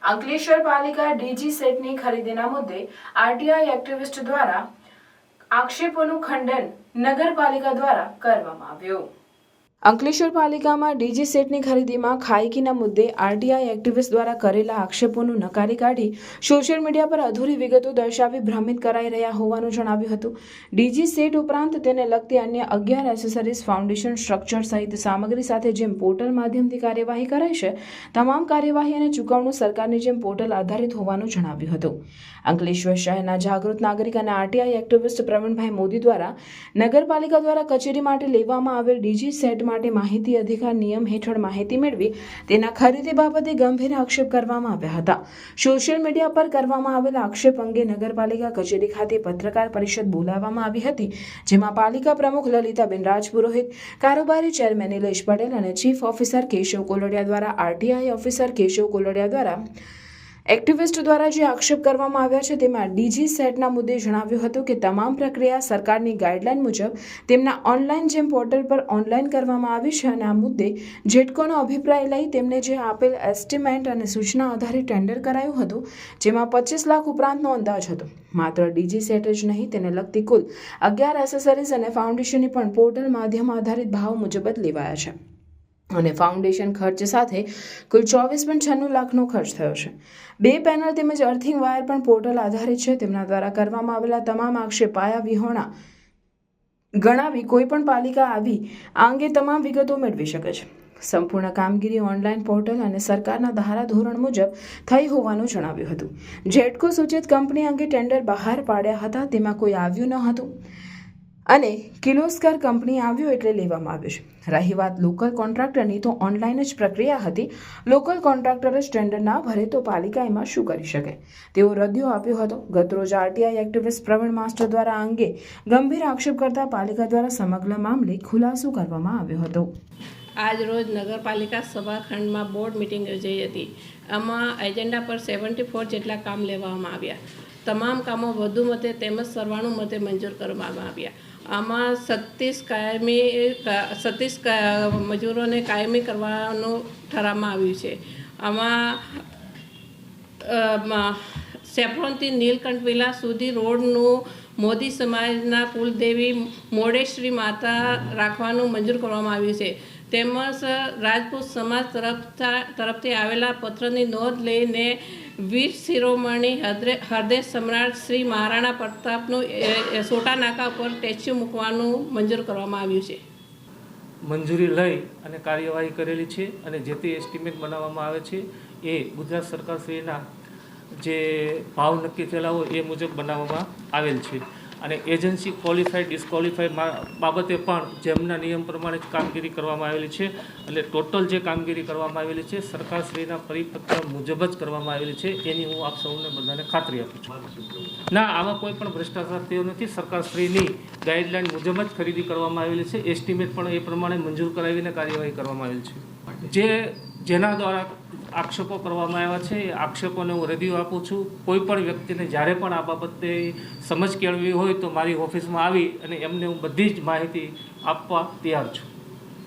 અંકલેશ્વર પાલિકા ડીજી સેટની ખરીદીના મુદ્દે આરટીઆઈ એક્ટિવિસ્ટ દ્વારા આક્ષેપોનું ખંડન નગરપાલિકા દ્વારા કરવામાં આવ્યું। અંકલેશ્વર પાલિકામાં ડીજી સેટની ખરીદીમાં ખાયકીના મુદ્દે આરટીઆઈ એક્ટિવિસ્ટ દ્વારા કરેલા આક્ષેપોનું નકારી કાઢી સોશિયલ મીડિયા પર અધૂરી વિગતો દર્શાવી ભ્રમિત કરાઈ રહ્યા હોવાનું જણાવ્યું હતું। ડીજી સેટ ઉપરાંત તેને લગતી અન્ય 11 એસેસરીઝ, ફાઉન્ડેશન સ્ટ્રક્ચર સહિત સામગ્રી સાથે જેમ પોર્ટલ માધ્યમથી કાર્યવાહી કરાઈ છે, તમામ કાર્યવાહી અને ચૂકવણું સરકારની જેમ પોર્ટલ આધારિત હોવાનું જણાવ્યું હતું। અંકલેશ્વર શહેરના જાગૃત નાગરિક અને આરટીઆઈ એક્ટિવિસ્ટ પ્રવીણભાઈ મોદી દ્વારા નગરપાલિકા દ્વારા કચેરી માટે લેવામાં આવેલ ડીજી સેટ માટે માહિતી અધિકાર નિયમ હેઠળ માહિતી મેળવી તેના ખરીદી બાબતે ગંભીર આક્ષેપ કરવામાં આવ્યા હતા। સોશિયલ મીડિયા પર કરવામાં આવેલ આક્ષેપ અંગે નગરપાલિકા કચેરી ખાતે પત્રકાર પરિષદ બોલાવવામાં આવી હતી, જેમાં પાલિકા પ્રમુખ લલિતાબેન રાજપુરોહિત, કારોબારી ચેરમેન નિલેશ પટેલ અને ચીફ ઓફિસર કેશવ કોલડિયા દ્વારા આરટીઆઈ ઓફિસર કેશવ કોલડિયા દ્વારા એક્ટિવિસ્ટ દ્વારા જે આક્ષેપ કરવામાં આવ્યા છે તેમાં ડીજી સેટના મુદ્દે જણાવ્યું હતું કે તમામ પ્રક્રિયા સરકારની ગાઈડલાઈન મુજબ તેમના ઓનલાઈન જેમ પોર્ટલ પર ઓનલાઈન કરવામાં આવી છે અને આ મુદ્દે જેટકોનો અભિપ્રાય લઈ તેમને જે આપેલ એસ્ટિમેટ અને સૂચના આધારિત ટેન્ડર કરાયું હતું, જેમાં 25 લાખ ઉપરાંતનો અંદાજ હતો। માત્ર ડીજી સેટ જ નહીં, તેને લગતી કુલ 11 એસેસરીઝ અને ફાઉન્ડેશનની પણ પોર્ટલ માધ્યમ આધારિત ભાવ મુજબ જ લેવાયા છે અને ફાઉન્ડેશન ખર્ચ સાથે કુલ 24.96 લાખનો ખર્ચ થયો છે। 2 પેનલ તેમજ અર્થિંગ વાયર પણ પોર્ટલ આધારિત છે। તેમના દ્વારા કરવામાં આવેલા તમામ આક્ષેપ પાયા વિહોણા ગણાવી કોઈ પણ પાલિકા આવી આ અંગે તમામ વિગતો મેળવી શકે છે। સંપૂર્ણ કામગીરી ઓનલાઈન પોર્ટલ અને સરકારના ધારાધોરણ મુજબ થઈ હોવાનું જણાવ્યું હતું। જેટકો સૂચિત કંપની અંગે ટેન્ડર બહાર પાડ્યા હતા, તેમાં કોઈ આવ્યું ન હતું અને કિર્લોસ્કર કંપની આવ્યું એટલે લેવામાં આવ્યું છે। રહી વાત લોકલ કોન્ટ્રાક્ટરની, તો ઓનલાઈન જ પ્રક્રિયા હતી। લોકલ કોન્ટ્રાક્ટર જ ટેન્ડર ના ભરે તો પાલિકા એમાં શું કરી શકે, તેવો રદિયો આપ્યો હતો। ગતરોજ આરટીઆઈ એક્ટિવિસ્ટ પ્રવીણ માસ્ટર દ્વારા આ અંગે ગંભીર આક્ષેપ કરતા પાલિકા દ્વારા સમગ્ર મામલે ખુલાસો કરવામાં આવ્યો હતો। આજ રોજ નગરપાલિકા સભાખંડમાં બોર્ડ મિટિંગ યોજાઈ હતી। આમાં એજન્ડા પર 74 જેટલા કામ લેવામાં આવ્યા। તમામ કામો વધુ મતે તેમજ સરવાણું મતે મંજૂર કરવામાં આવ્યા। આમાં 36 મજૂરોને કાયમી કરવાનું ઠરાવવામાં આવ્યું છે। આમાં સેફ્રોનથી નીલકંઠ વિલા સુધી રોડનું મોદી સમાજના કુલદેવી મોડેશ્વરી માતા રાખવાનું મંજૂર કરવામાં આવ્યું છે। તેમજ રાજપૂત સમાજ તરફથી આવેલા પત્રની નોંધ લઈને વીર શિરોમણી હૃદય સમ્રાટ શ્રી મહારાણા પ્રતાપનું સોટા નાકા પર સ્ટેચ્યુ મૂકવાનું મંજૂર કરવામાં આવ્યું છે। મંજૂરી લઈ અને કાર્યવાહી કરેલી છે અને જે તે એસ્ટિમેટ બનાવવામાં આવે છે એ ગુજરાત સરકારશ્રીના જે ભાવ નક્કી થયેલા હોય એ મુજબ બનાવવામાં આવેલ છે અને એજન્સી ક્વોલિફાઈડ ડિસ્ક્વોલિફાઈડ બાબતે પણ જેમના નિયમ પ્રમાણે જ કામગીરી કરવામાં આવેલી છે। એટલે ટોટલ જે કામગીરી કરવામાં આવેલી છે સરકારશ્રીના પરિપત્ર મુજબ જ કરવામાં આવેલી છે, એની હું આપ સૌને બધાને ખાતરી આપું છું। ના, આમાં કોઈ પણ ભ્રષ્ટાચાર થયો નથી। સરકારશ્રીની ગાઈડલાઈન મુજબ જ ખરીદી કરવામાં આવેલી છે। એસ્ટિમેટ પણ એ પ્રમાણે મંજૂર કરાવીને કાર્યવાહી કરવામાં આવેલી છે। જેના દ્વારા આક્ષેપો કરવામાં આવ્યા છે એ આક્ષેપોને હું રદિયો આપું છું। કોઈ પણ વ્યક્તિને જ્યારે પણ આ બાબતે સમજ કેળવી હોય તો મારી ઓફિસમાં આવી અને એમને હું બધી જ માહિતી આપવા તૈયાર છું।